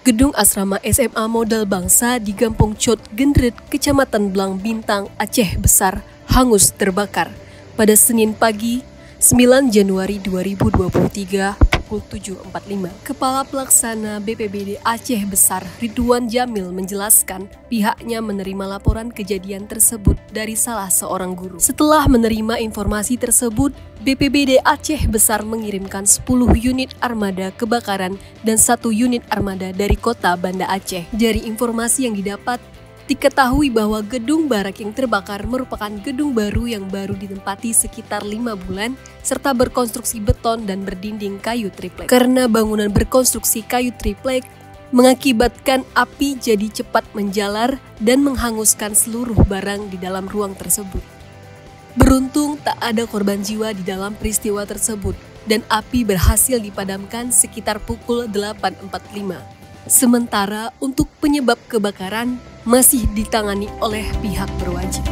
Gedung asrama SMA Modal Bangsa di Gampong Cot Gendret, Kecamatan Blang Bintang, Aceh Besar, hangus terbakar pada Senin pagi 9 Januari 2023 pukul 7.45. Kepala Pelaksana BPBD Aceh Besar Ridwan Jamil menjelaskan pihaknya menerima laporan kejadian tersebut dari salah seorang guru. Setelah menerima informasi tersebut, BPBD Aceh Besar mengirimkan 10 unit armada kebakaran dan 1 unit armada dari kota Banda Aceh. Dari informasi yang didapat, diketahui bahwa gedung barak yang terbakar merupakan gedung baru yang baru ditempati sekitar 5 bulan serta berkonstruksi beton dan berdinding kayu triplek. Karena bangunan berkonstruksi kayu triplek mengakibatkan api jadi cepat menjalar dan menghanguskan seluruh barang di dalam ruang tersebut. Beruntung tak ada korban jiwa di dalam peristiwa tersebut dan api berhasil dipadamkan sekitar pukul 8.45. Sementara untuk penyebab kebakaran masih ditangani oleh pihak berwajib.